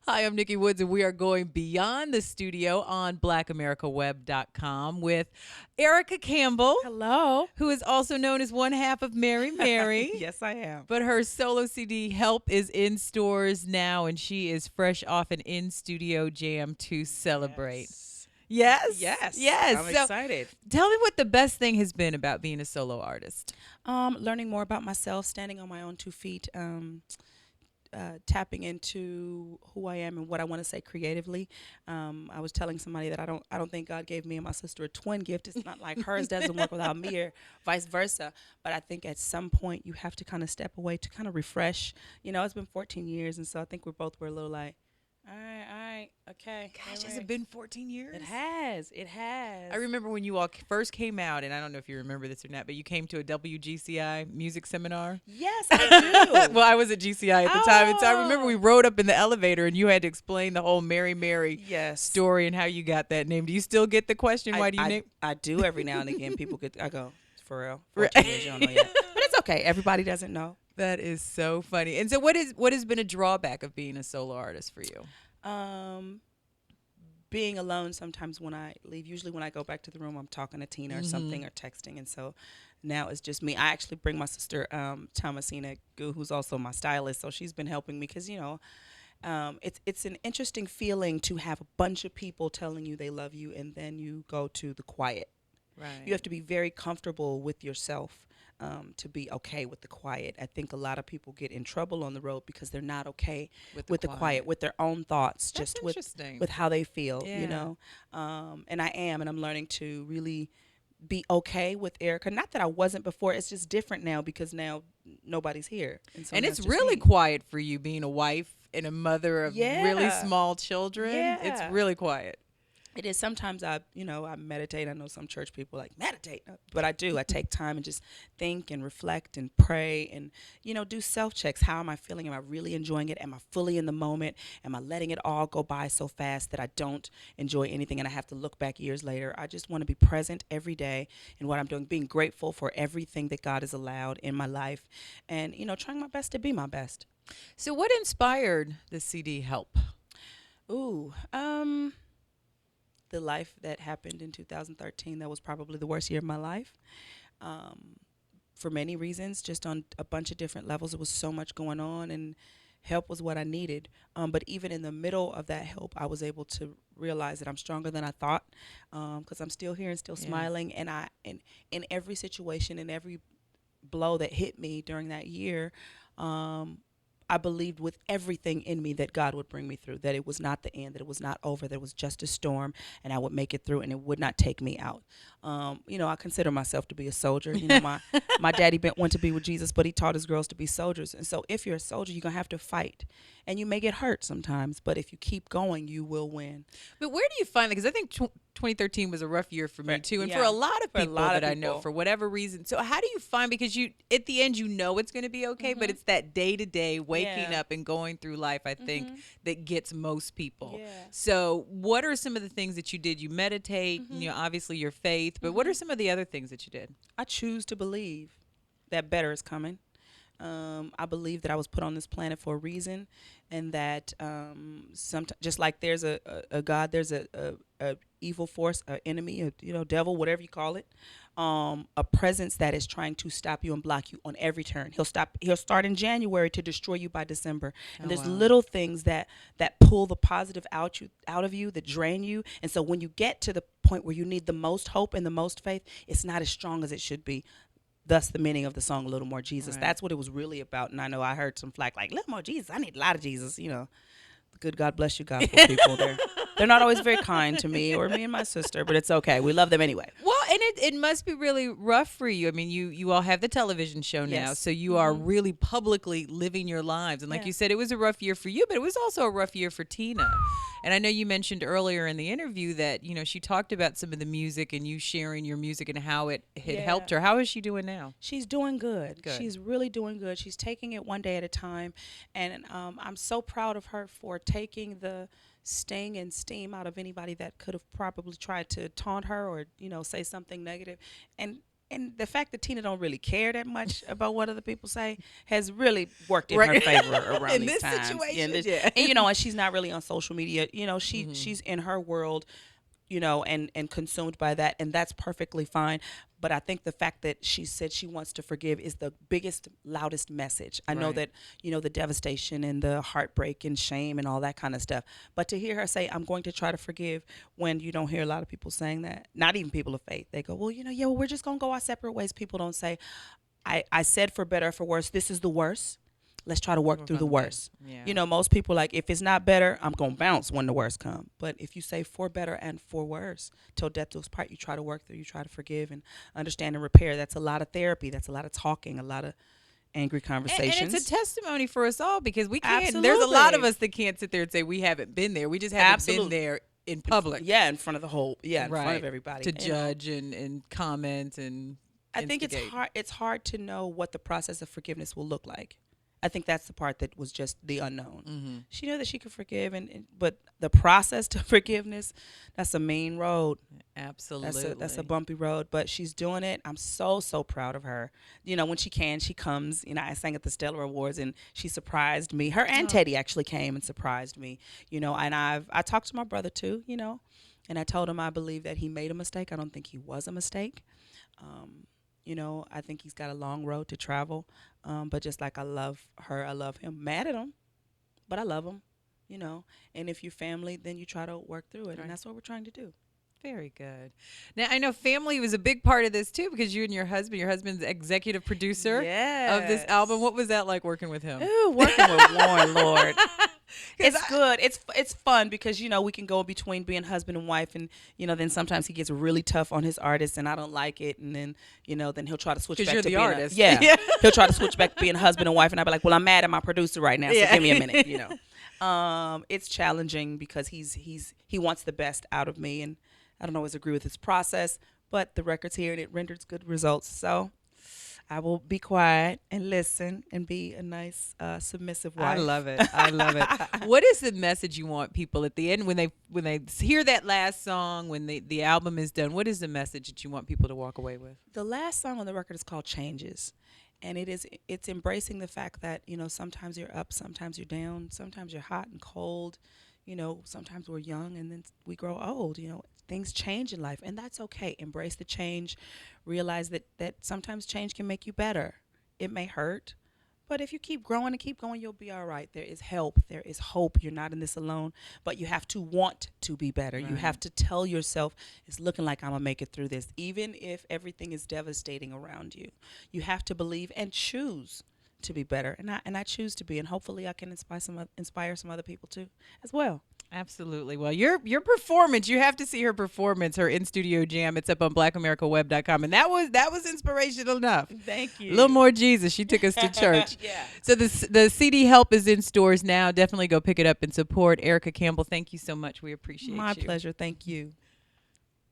Hi, I'm Nikki Woods, and we are going beyond the studio on blackamericaweb.com with Erica Campbell, Hello. who is also known as one half of Mary Mary. Yes, I am. But her solo CD, Help, is in stores now, and she is fresh off an in-studio jam to celebrate. Yes? Yes. Yes. I'm So excited. tell me what the best thing has been about being a solo artist. Learning more about myself, standing on my own 2 feet, tapping into who I am and what I want to say creatively. I was telling somebody that I don't think God gave me and my sister a twin gift. It's not like hers doesn't work without me or vice versa. But I think at some point you have to kind of step away to kind of refresh. It's been 14 years, and so I think we're a little like, all right, okay. Gosh, all has right. it been 14 years? It has. It has. I remember when you all first came out, and I don't know if you remember this or not, but you came to a WGCI music seminar. Yes, I do. Well, I was at GCI at the time, and so I remember we Oh. rode up in the elevator, and you had to explain the whole Mary Mary Yes. story and how you got that name. Do you still get the question, I, why do you I, name? I do every now and again. People get, I go, for real, Right. 14 years, you don't know yet. But it's okay. Everybody doesn't know. That is so funny. And so what has been a drawback of being a solo artist for you? Being alone sometimes when I leave. Usually when I go back to the room, I'm talking to Tina or something or texting. And so now it's just me. I actually bring my sister, Thomasina Gu, who's also my stylist. So she's been helping me because, it's an interesting feeling to have a bunch of people telling you they love you, and then you go to the quiet. Right. You have to be very comfortable with yourself to be okay with the quiet. I think a lot of people get in trouble on the road because they're not okay with the quiet, with their own thoughts, That's just interesting. with how they feel, Yeah. And I'm learning to really be okay with Erica. Not that I wasn't before, it's just different now because now nobody's here. So And now it's just really me. quiet for you being a wife and a mother of really Yeah. small children. It's Yeah. really quiet. It is. Sometimes I meditate. I know some church people like meditate, but I do. I take time and just think and reflect and pray and, do self checks. How am I feeling? Am I really enjoying it? Am I fully in the moment? Am I letting it all go by so fast that I don't enjoy anything and I have to look back years later? I just want to be present every day in what I'm doing, being grateful for everything that God has allowed in my life and, trying my best to be my best. So what inspired the CD Help? Ooh, the life that happened in 2013, that was probably the worst year of my life. For many reasons, just on a bunch of different levels. It was so much going on, and help was what I needed. But even in the middle of that help, I was able to realize that I'm stronger than I thought, because I'm still here and still smiling. And in every situation, in every blow that hit me during that year, I believed with everything in me that God would bring me through, that it was not the end, that it was not over, that it was just a storm, and I would make it through, and it would not take me out. I consider myself to be a soldier. My daddy went to be with Jesus, but he taught his girls to be soldiers. And so if you're a soldier, you're going to have to fight. And you may get hurt sometimes, but if you keep going, you will win. But where do you find that? Because I think 2013 was a rough year for me too, and for yeah, a lot of for a people lot of that I know people. for whatever reason. So how do you find, because you at the end you know it's going to be okay, but it's that day to day waking Yeah. up and going through life, I think, that gets most people. Yeah. So what are some of the things that you did? You meditate, obviously your faith, but what are some of the other things that you did? I choose to believe that better is coming. I believe that I was put on this planet for a reason, and that just like there's a God, there's a evil force, an enemy, devil, whatever you call it, a presence that is trying to stop you and block you on every turn. He'll start in January to destroy you by December. And there's wow. little things that pull the positive out of you, that drain you. And so when you get to the point where you need the most hope and the most faith, it's not as strong as it should be. Thus the meaning of the song, A Little More Jesus. Right. That's what it was really about. And I know I heard some flack like, little more Jesus. I need a lot of Jesus. Good God bless you gospel people. They're not always very kind to me or me and my sister, but it's okay. We love them anyway. Well, and it must be really rough for you. I mean, you all have the television show now, Yes. so you are really publicly living your lives. And like Yeah. you said, it was a rough year for you, but it was also a rough year for Tina. And I know you mentioned earlier in the interview that, she talked about some of the music and you sharing your music and how it had Yeah. helped her. How is she doing now? She's doing good. Good. She's really doing good. She's taking it one day at a time. And I'm so proud of her for taking the sting and steam out of anybody that could have probably tried to taunt her or, say something negative. And and the fact that Tina don't really care that much about what other people say has really worked in her Right. favor around In these this times. situation, And, yeah. and you know, and she's not really on social media. You know, Mhm. she's in her world, you know, and consumed by that, and that's perfectly fine. But I think the fact that she said she wants to forgive is the biggest, loudest message. I know Right. that, you know, the devastation and the heartbreak and shame and all that kind of stuff. But to hear her say, I'm going to try to forgive, when you don't hear a lot of people saying that, not even people of faith, they go, well, you know, yeah, well, we're just going to go our separate ways. People don't say, I said for better or for worse, this is the worst. Let's try to work Work through on the the bed. worst. Yeah. You know, most people like, if it's not better, I'm going to bounce when the worst come. But if you say for better and for worse, till death do us part, you try to work through, you try to forgive and understand and repair. That's a lot of therapy. That's a lot of talking, a lot of angry And conversations. it's a testimony for us all because we can't. There's a lot of Absolutely. us that can't sit there and say we haven't been there. We just haven't been Absolutely. there in public. Yeah, in front of the whole, in front Right. of everybody. To You know, judge and comment and I think it's instigate. hard. It's hard to know what the process of forgiveness will look like. I think that's the part that was just the unknown. Mm-hmm. She knew that she could forgive, but the process to forgiveness, that's a mean road. Absolutely. That's a bumpy road, but she's doing it. I'm so proud of her. You know, when she can, she comes. You know, I sang at the Stellar Awards and she surprised me. Her and Teddy actually came and surprised me. You know, and I talked to my brother too. You know, and I told him I believe that he made a mistake. I don't think he was a mistake. You know, I think he's got a long road to travel. But just like I love her, I love him. Mad at him, but I love him. You know, and if you're family, then you try to work through it, Right. and that's what we're trying to do. Very good. Now I know family was a big part of this too because you and your husband's executive producer of this album. What was that like working with him? Ooh, working with Warren, Lord. 'Cause It's good. It's fun because, you know, we can go between being husband and wife, and, you know, then sometimes he gets really tough on his artist and I don't like it, and then, you know, then he'll try to switch 'Cause back you're to the being artist. yeah. Yeah. He'll try to switch back to being husband and wife, and I'll be like, well, I'm mad at my producer right now, so Yeah. give me a minute, you know. It's challenging because he wants the best out of me, and I don't always agree with his process, but the record's here and it renders good results. So I will be quiet and listen and be a nice, submissive wife. I love it. I love it. What is the message you want people at the end when they hear that last song, when the album is done? What is the message that you want people to walk away with? The last song on the record is called Changes. And it's embracing the fact that, you know, sometimes you're up, sometimes you're down, sometimes you're hot and cold, you know, sometimes we're young and then we grow old, you know, things change in life, and that's okay. Embrace the change. Realize that sometimes change can make you better. It may hurt, but if you keep growing and keep going, you'll be all right. There is help. There is hope. You're not in this alone, but you have to want to be better. You Right. have to tell yourself, it's looking like I'm going to make it through this, even if everything is devastating around you. You have to believe and choose to be better. And I choose to be, and hopefully I can inspire some other people too as well. Absolutely. Well, your performance, you have to see her performance, her in studio jam. It's up on blackamericaweb.com, and that was inspirational enough. Thank you. A little more Jesus. She took us to church. Yeah. So the CD Help is in stores now. Definitely go pick it up and support Erica Campbell. Thank you so much. We appreciate My you. pleasure. Thank you.